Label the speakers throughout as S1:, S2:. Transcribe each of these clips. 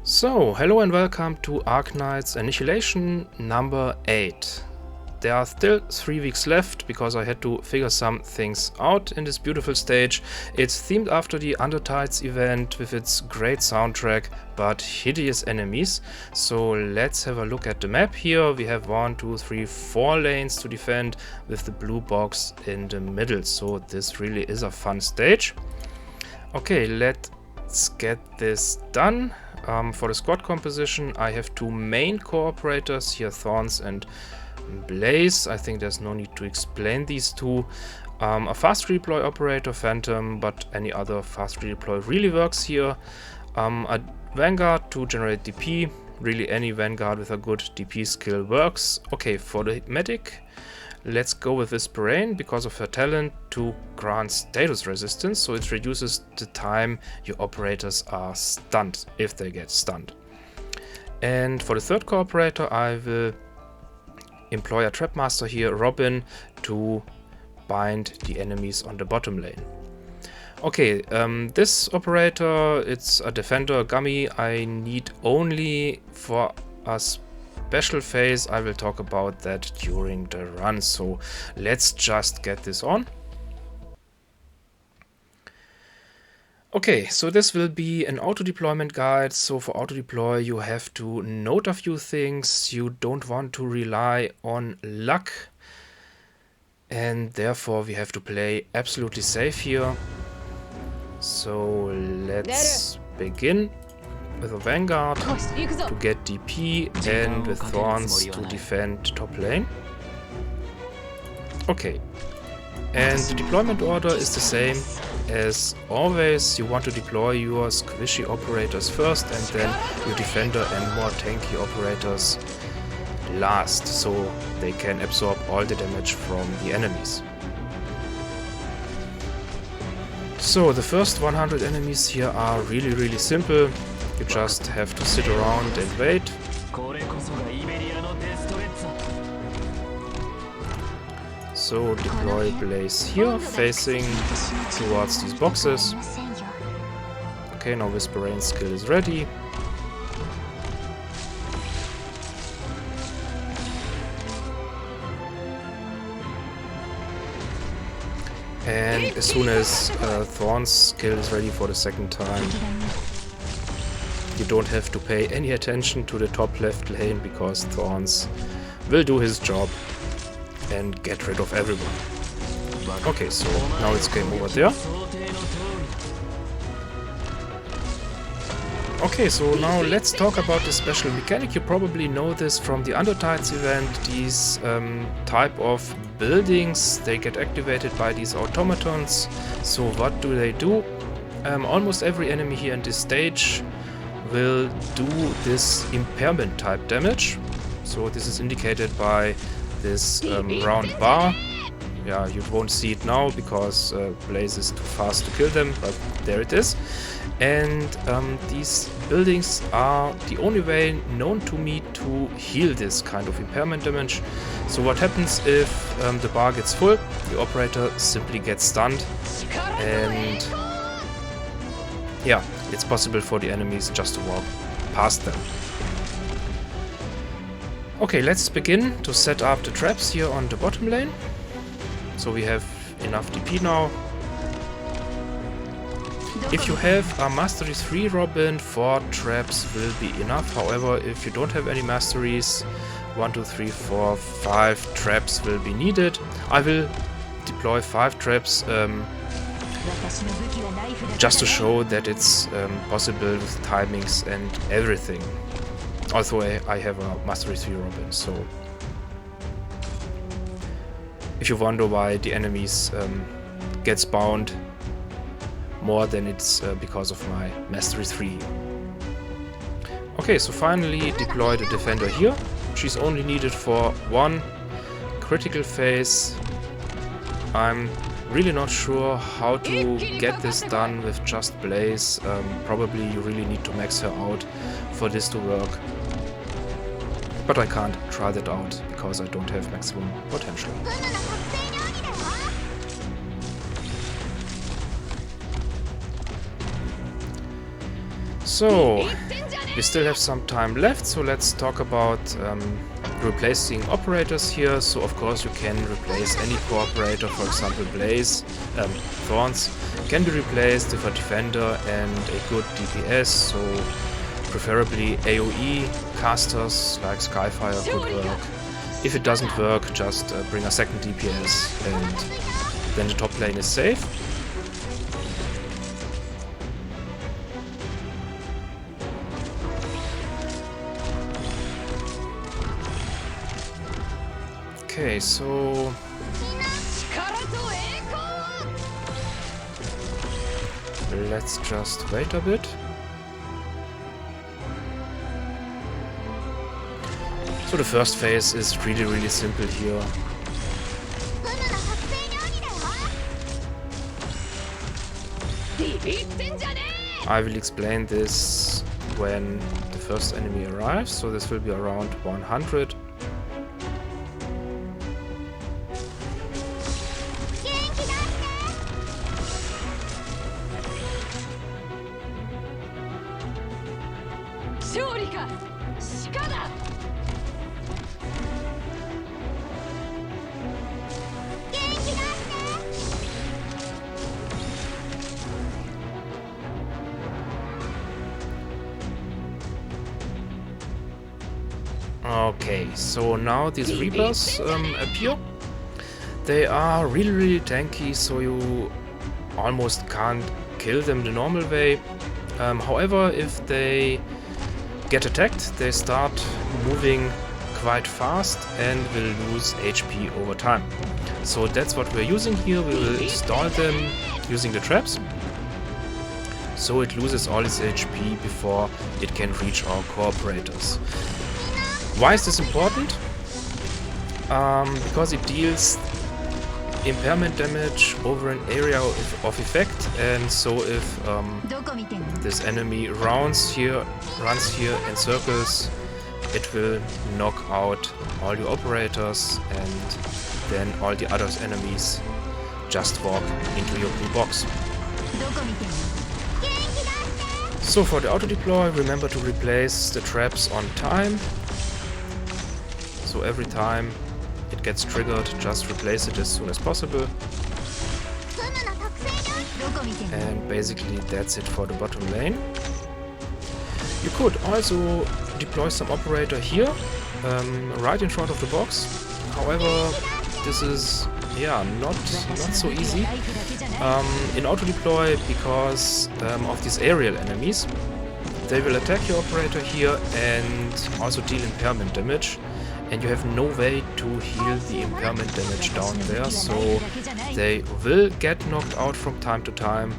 S1: So, hello and welcome to Arknights Annihilation number 8. There are still 3 weeks left because I had to figure some things out in this beautiful stage. It's themed after the Arknights event with its great soundtrack but hideous enemies. So let's have a look at the map here. We have 1, 2, 3, 4 lanes to defend with the blue box in the middle. So this really is a fun stage. Okay, let's get this done. For the squad composition, I have 2 main cooperators here, Thorns and Blaze. I think there's no need to explain these two. A fast redeploy operator, Phantom, but any other fast redeploy really works here. A Vanguard to generate DP. Really any Vanguard with a good DP skill works. Okay, for the medic, let's go with this Brain because of her talent to grant status resistance, so it reduces the time your operators are stunned, if they get stunned. And for the third cooperator, I will employ a Trapmaster here, Robin, to bind the enemies on the bottom lane. Okay, this operator, it's a defender, a Gummy. I need only for a special phase. I will talk about that during the run, so let's just get this on. Okay, so this will be an auto deployment guide. So for auto deploy you have to note a few things. You don't want to rely on luck, and therefore we have to play absolutely safe here. So let's begin with a Vanguard to get DP and with Thorns to defend top lane. Okay, and the deployment order is the same as always. You want to deploy your squishy operators first and then your defender and more tanky operators last, so they can absorb all the damage from the enemies. So the first 100 enemies here are really simple. You just have to sit around and wait. So deploy Blaze here, facing towards these boxes. Okay, now Whisperain skill is ready. And as soon as Thorn's skill is ready for the second time, you don't have to pay any attention to the top left lane because Thorns will do his job and get rid of everyone. Okay, so now it's game over there. Okay, so now let's talk about the special mechanic. You probably know this from the Arknights event. These type of buildings, they get activated by these automatons. So what do they do? Almost every enemy here in this stage will do this impairment type damage. So this is indicated by this round bar. Yeah, you won't see it now because Blaze is too fast to kill them, but there it is. And these buildings are the only way known to me to heal this kind of impairment damage. So what happens if the bar gets full? The operator simply gets stunned, and yeah, it's possible for the enemies just to walk past them. Okay, let's begin to set up the traps here on the bottom lane. So we have enough DP now. If you have a Mastery 3 Robin, 4 traps will be enough. However, if you don't have any Masteries, 1, 2, 3, 4, 5 traps will be needed. I will deploy 5 traps just to show that it's possible with timings and everything. Also, I have a Mastery 3 Robin, so if you wonder why the enemies get spawned more, than it's because of my Mastery 3. Okay, so finally deploy the defender here. She's only needed for 1 critical phase. I'm really not sure how to get this done with just Blaze. Probably you really need to max her out for this to work. But I can't try that out because I don't have maximum potential. So, We still have some time left, so let's talk about replacing operators here. So of course you can replace any co-operator, for example Blaze, Thorns can be replaced with a defender and a good DPS, so preferably AoE casters like Skyfire could work. If it doesn't work, just bring a second DPS and then the top lane is safe. Okay, so let's just wait a bit. So the first phase is really simple here. I will explain this when the first enemy arrives, so this will be around 100. Okay, so now these Reapers appear. They are really tanky, so you almost can't kill them the normal way. However, if they get attacked, they start moving quite fast and will lose HP over time. So that's what we're using here. We will stall them using the traps, so it loses all its HP before it can reach our co-operators. Why is this important? Because it deals impairment damage over an area of effect, and so if this enemy runs here in circles, it will knock out all your operators, and then all the other enemies just walk into your blue box. So for the auto deploy, remember to replace the traps on time. So every time it gets triggered, just replace it as soon as possible. And basically that's it for the bottom lane. You could also deploy some operator here, right in front of the box. However, this is not so easy in auto deploy because of these aerial enemies. They will attack your operator here and also deal impairment damage. And you have no way to heal the impairment damage down there, so they will get knocked out from time to time.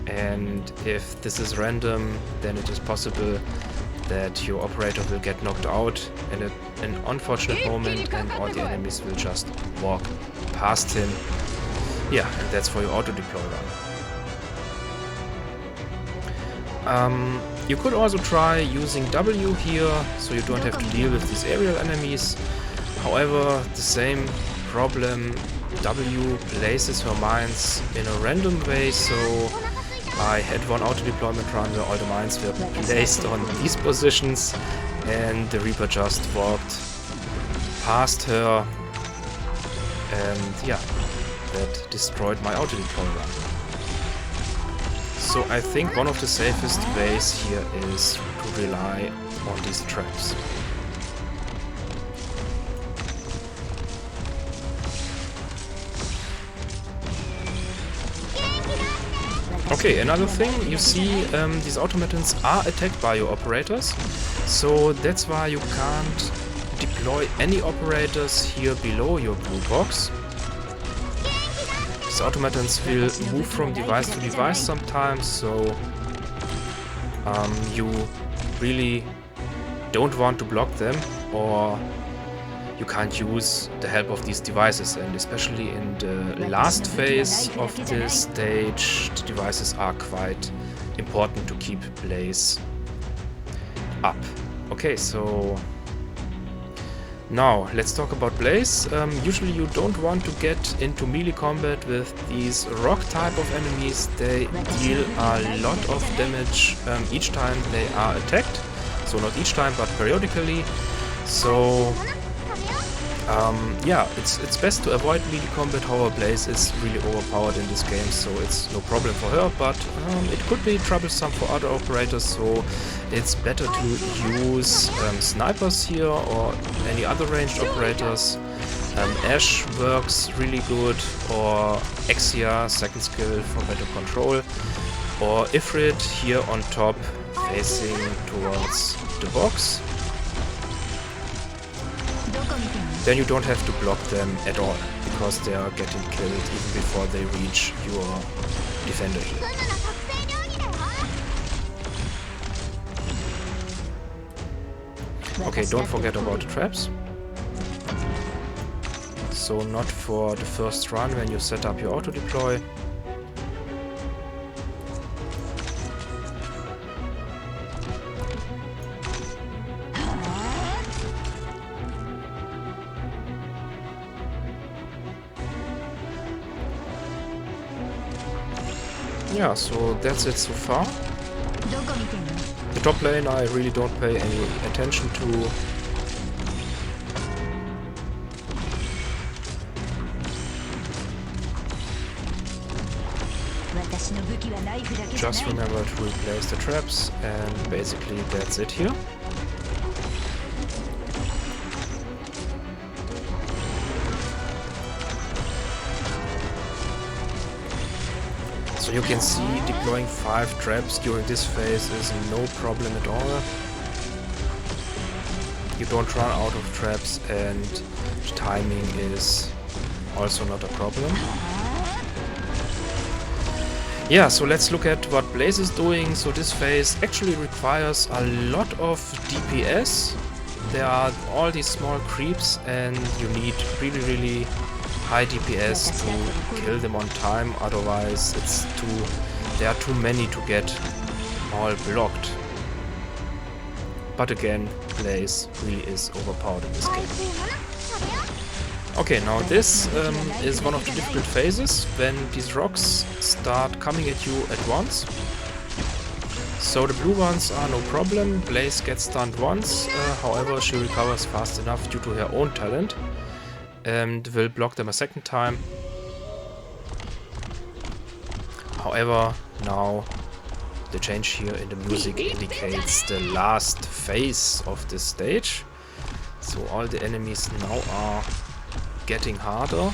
S1: And if this is random, then it is possible that your operator will get knocked out in an unfortunate moment and all the enemies will just walk past him. Yeah, and that's for your auto deploy run. You could also try using W here, so you don't have to deal with these aerial enemies. However, the same problem, W places her mines in a random way, so I had one auto deployment run where all the mines were placed on these positions and the Reaper just walked past her, and yeah, that destroyed my auto deploy run. So I think one of the safest ways here is to rely on these traps. Okay, another thing, you see these automatons are attacked by your operators, so that's why you can't deploy any operators here below your blue box. These automatons will move from device to device sometimes, so you really don't want to block them, or you can't use the help of these devices. And especially in the last phase of this stage, the devices are quite important to keep Blaze up. Okay, so now let's talk about Blaze. Usually you don't want to get into melee combat with these rock type of enemies. They deal a lot of damage each time they are attacked. So not each time, but periodically. So yeah, it's best to avoid melee combat. However, Blaze is really overpowered in this game, so it's no problem for her, but it could be troublesome for other operators, so it's better to use snipers here or any other ranged operators. Ashe works really good, or Exia, second skill for better control, or Ifrit here on top facing towards the box. Then you don't have to block them at all, because they are getting killed even before they reach your defender here. Okay, don't forget about the traps. So not for the first run when you set up your auto deploy. Yeah, so that's it so far. The top lane I really don't pay any attention to. Just remember to replace the traps, and basically that's it here. So you can see deploying 5 traps during this phase is no problem at all. You don't run out of traps, and timing is also not a problem. Yeah, so let's look at what Blaze is doing. So this phase actually requires a lot of DPS. There are all these small creeps, and you need really high DPS to kill them on time, otherwise there are too many to get all blocked. But again, Blaze really is overpowered in this game. Okay, now this is one of the difficult phases, when these rocks start coming at you at once. So the blue ones are no problem, Blaze gets stunned once, however she recovers fast enough due to her own talent, and will block them a second time. However, now the change here in the music indicates the last phase of this stage. So all the enemies now are getting harder.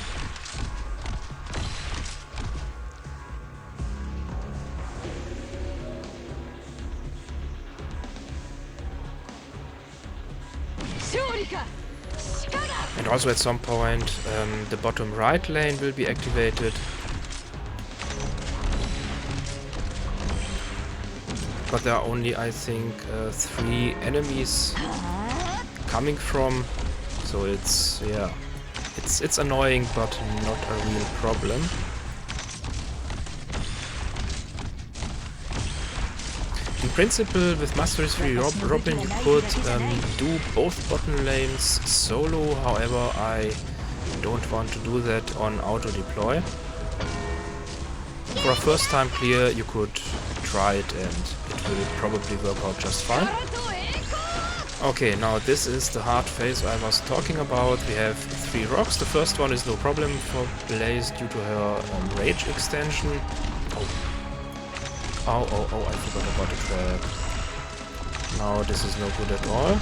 S1: And also at some point the bottom right lane will be activated. But there are only, I think, 3 enemies coming from, so it's, yeah, it's annoying, but not a real problem. In principle, with Mastery 3 Robin you could do both bottom lanes solo, however I don't want to do that on auto deploy. For a first time clear you could try it, and it will probably work out just fine. Okay, now this is the hard phase I was talking about. We have 3 rocks. The first one is no problem for Blaze due to her rage extension. Oh, I forgot about the trap. Now this is no good at all.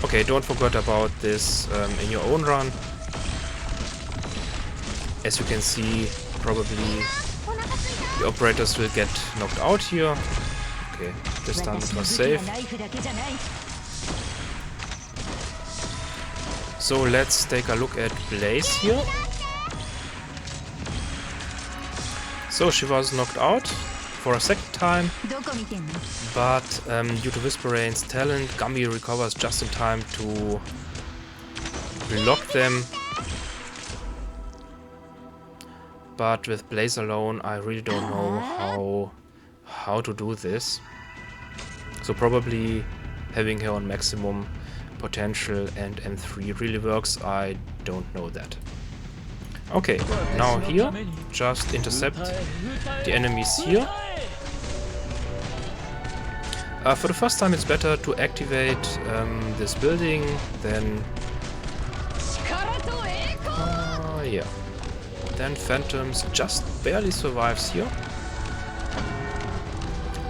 S1: Okay, don't forget about this in your own run. As you can see, probably the operators will get knocked out here. Okay, this time it was safe. So let's take a look at Blaze here. So she was knocked out for a second time, but due to Whisperain's talent, Gummy recovers just in time to block them. But with Blaze alone, I really don't know how to do this. So probably having her on maximum potential and M3 really works. I don't know that. Okay, now here, just intercept the enemies here. For the first time it's better to activate this building than... yeah. Then Phantoms just barely survives here.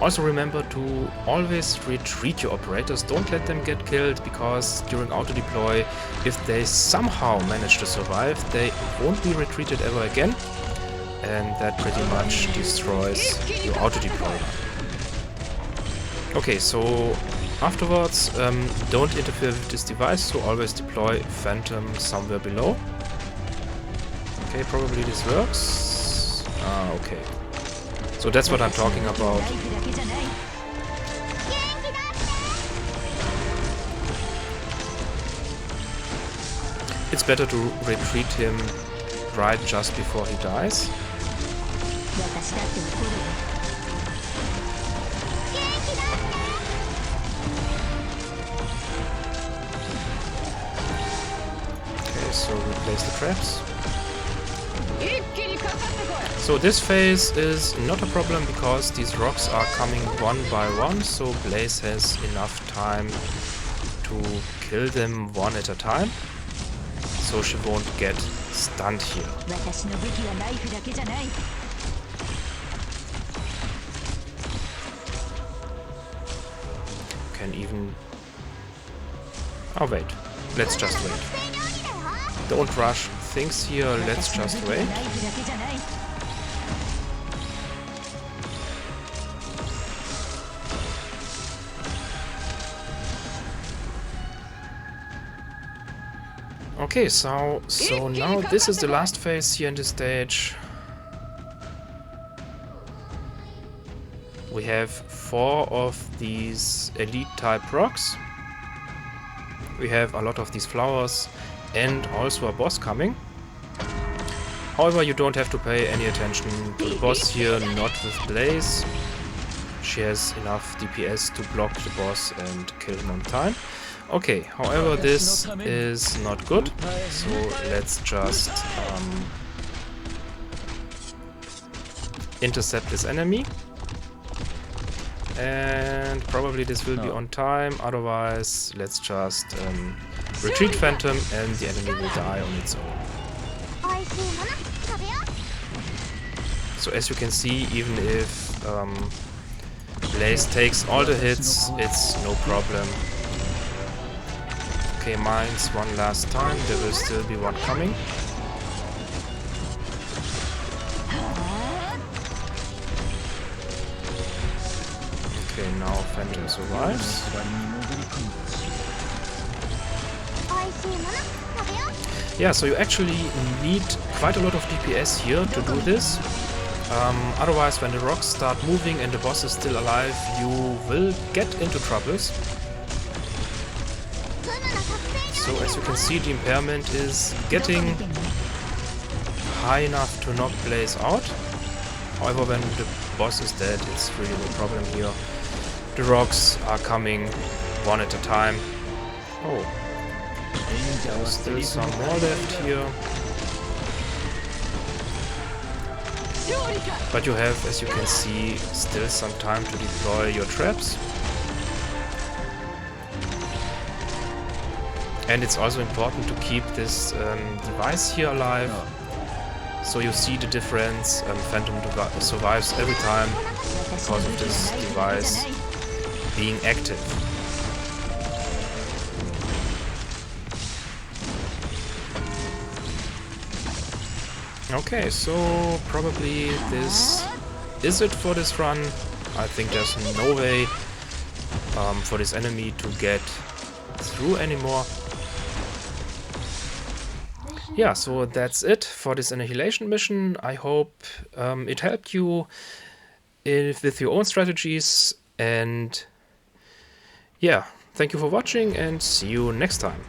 S1: Also remember to always retreat your operators, don't let them get killed, because during auto-deploy, if they somehow manage to survive, they won't be retreated ever again, and that pretty much destroys your auto-deploy. Okay, so afterwards, don't interfere with this device, so always deploy Phantom somewhere below. Okay, probably this works. Ah, okay. So that's what I'm talking about. It's better to retreat him right just before he dies. Okay, so replace the traps. So this phase is not a problem because these rocks are coming one by one, so Blaze has enough time to kill them one at a time, so she won't get stunned here. Can even... oh wait, let's just wait. Don't rush things here, let's just wait. Okay, so now this is the last phase here in this stage. We have 4 of these elite type rocks. We have a lot of these flowers and also a boss coming. However, you don't have to pay any attention to the boss here, not with Blaze. She has enough DPS to block the boss and kill him on time. Okay, however, this is not good, so let's just intercept this enemy. And probably this will be on time, otherwise let's just retreat Phantom and the enemy will die on its own. So as you can see, even if Blaze takes all the hits, it's no problem. Okay, mines one last time, there will still be one coming. Okay, now Phantom survives. Yeah, so you actually need quite a lot of DPS here to do this. Otherwise, when the rocks start moving and the boss is still alive, you will get into troubles. So as you can see, the impairment is getting high enough to knock Blaze out. However, when the boss is dead, it's really no problem here. The rocks are coming one at a time. Oh, there's still some more left here. But you have, as you can see, still some time to deploy your traps. And it's also important to keep this device here alive. So you see the difference. Phantom survives every time because of this device being active. Okay, so probably this is it for this run. I think there's no way for this enemy to get through anymore. Yeah, so that's it for this Annihilation mission. I hope it helped you with your own strategies, and yeah, thank you for watching and see you next time.